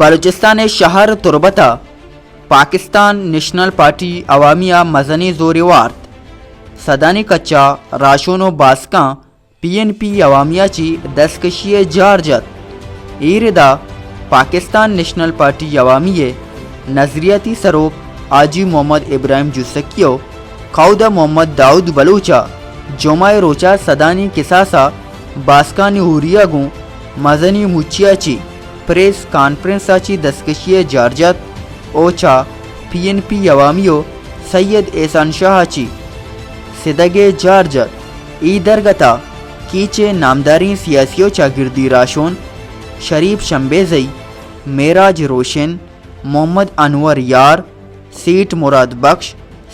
بلوچستان شہر تربتا Pakistan national party عوامیہ مزنی زوری وارد صدانی کچا راشون و باسکاں PNP عوامیہ چی دستکشی جارجت ایردا پاکستان نیشنل پارٹی عوامیہ نظریاتی سروپ آجی محمد ابراہیم جوسکیو خودہ محمد داؤد بلوچا جمعہ روچا صدانی کساسا باسکانی ہوریا گوں مزنی مچیا چی پریس کانفرنسا چی دستکشی جارجت اوچا PNP عوامیو سید احسان شاہ چی سدگے جارجت ای درگتا کیچے نامداری سیاسیو چاگردی راشون شریف شمبیزئی میراج روشن محمد انور یار سیٹ مراد بخش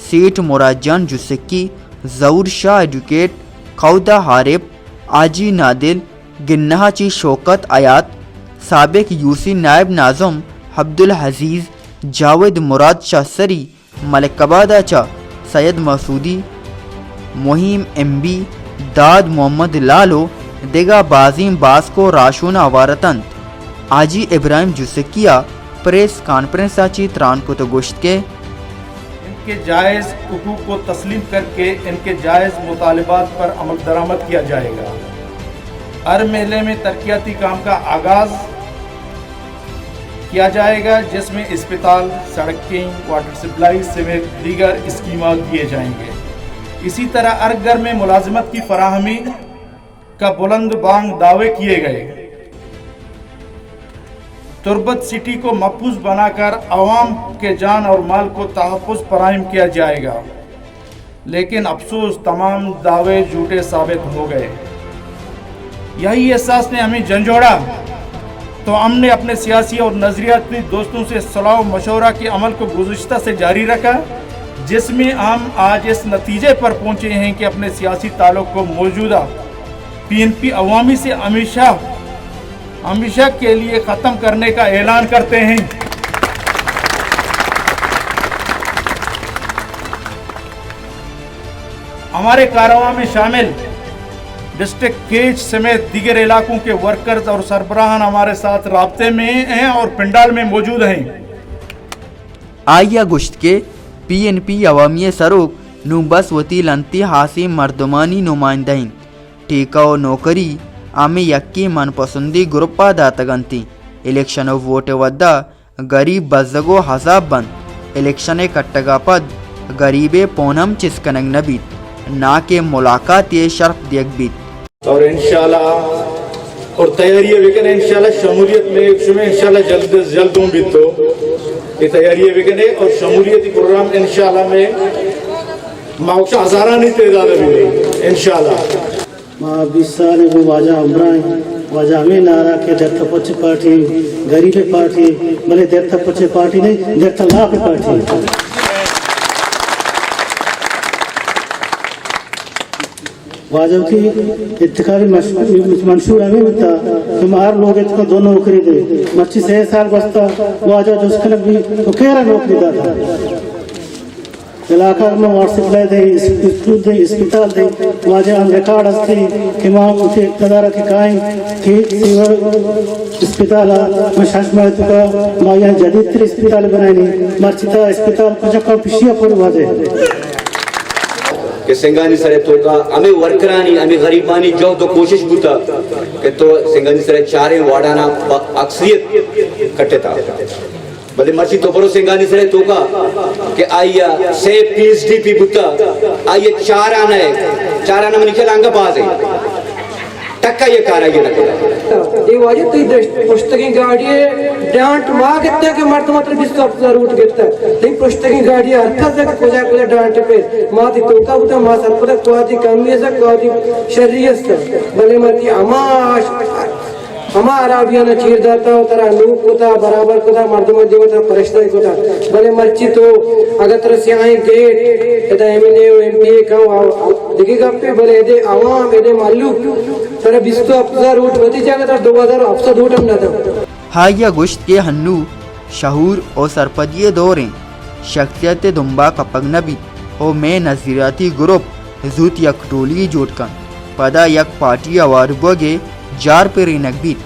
سیٹ مراد جان جوسکی ظہور شاہ ایڈوکیٹ خودہ حارب آجی نادل گنہا چی شوکت آیات سابق یوسی نائب ناظم عبدالحزیز جاوید مراد شاہ سری ملک کبادہ چا سید مسعودی مہیم MB داد محمد لالو دیگا بازیم باز کو راشون آوارتند آجی ابراہیم جوسکیا پریس کانفرنس آچی تران کو تو گوشت کے ان کے جائز حقوق کو تسلیم کر کے ان کے جائز مطالبات پر عمل درآمد کیا جائے گا۔ ہر میلے میں ترقیاتی کام کا آغاز کیا جائے گا جس میں اسپتال، سڑکیں، واٹر سپلائی سمیت دیگر اسکیمات دیے جائیں گے۔ اسی طرح ہر گھر میں ملازمت کی فراہمی کا بلند بانگ دعوے کیے گئے۔ تربت سٹی کو محفوظ بنا کر عوام کے جان اور مال کو تحفظ فراہم کیا جائے گا، لیکن افسوس تمام دعوے جھوٹے ثابت ہو گئے۔ یہی احساس نے ہمیں جھنجھوڑا تو ہم نے اپنے سیاسی اور نظریاتی دوستوں سے صلاح و مشورہ کے عمل کو گزشتہ سے جاری رکھا، جس میں ہم آج اس نتیجے پر پہنچے ہیں کہ اپنے سیاسی تعلق کو موجودہ PNP عوامی سے ہمیشہ کے لیے ختم کرنے کا اعلان کرتے ہیں۔ ہمارے کارروائی میں شامل ڈسٹرکٹ کیچ سمیت دیگر علاقوں کے ورکرز اور سربراہان ہمارے ساتھ رابطے میں ہیں اور پنڈال میں موجود ہیں۔ آئیا گشت کے PNP عوامی سروک نوبس وتی لنتی حاسی مردمانی نمائندہین ٹھیکہ و نوکری آمی یکی من پسندی گروپا داتگنتی الیکشن ووٹ ودا غریب بزگو حساب بند الیکشن کٹگا پد غریب پونم چسکنگ نبیت نا کے ملاقات یہ شرف دیگ بیت اور انشاءاللہ اور تیاری ویکن انشاءاللہ شمولیت میں ایک شمیں انشاءاللہ جلد ہوں بھی تو یہ تیاری ویکن ہے اور شمولیتی پروگرام انشاءاللہ میں ماوشہ ہزارانی تعداد بھی نہیں انشاءاللہ ماں 20 سال وہ واجہ عمران واجہ ہمیں نعرہ کہ دیرتا پچھے پارٹی غریب پارٹی بلے دیرتا پچھے پارٹی نہیں دیرتا لاپ پارٹی واجہ کی اتخابی منشور ہمیں ہوتا کہ مہار لوگ اتکا دو نوکری دے مچی 6 سال بستا واجہ جو اس کلک بھی تو کہرہ نوکری دا تھا علاقہ میں واٹر سپلائی دے اسکول دے اسپتال دے واجہ ہم ریکارڈ ہستی کہ ماں کے اقتدارہ کے قائم ٹھیک سیور اسپتال میں شاش محتو کا ماں یہاں جدید تر اسپتال بنائنی مرچتا اسپتال پچھا پیشیہ پر واجہ کہ سنگانی سرے تو کا ہمیں ورکرانی ہمیں غریبانی جو تو کوشش بوتا کہ تو سنگانی سرے چاریں واڑانا اکثریت کٹے تھا بلے مرچی تو پرو سنگانی سرے تو کا کہ آئیا سے PhD پی بوتا آئیا چارانا ہے چارانا منی کھل آنگا باز ہے تکا یہ کارا یہ نکلا یہ واجہ تی پشتگی گاڑی ڈانٹ ماں کہتے ہیں کہ مرد مطلب اس کا اپنا روٹ کہتا ہے لیکن پشتگی گاڑی ہرکت سے کجا کجا ڈانٹ پہ ماں تی توکا ہوتا ماں سر پتہ کوئی دی کمیہ سے کوئی دی شریعت سے بلے مرتی ہما عرابیانا چیر داتا ہوتا رہا لوگ ہوتا برابر ہوتا مردمہ جو ہوتا پرشتہ ہوتا بلے مرچی تو اگر طرح سے آئیں گیٹ کہتا MLA و MPA کھاؤ دیکھے گا پہ بلے دے عوام دے معلوم طرح 20 افضا روٹ ہوتی جاگا تھا 2000 افضا روٹ ہم نہ تھا ہائیا گشت کے ہنو شہور اور سرپدی دوریں شخصیت دنبا کپگ نبی او میں نظریاتی گروپ زوت یک ٹولی جوٹ کن پدا یک پارٹی آوار بگے جار پر رینک بیت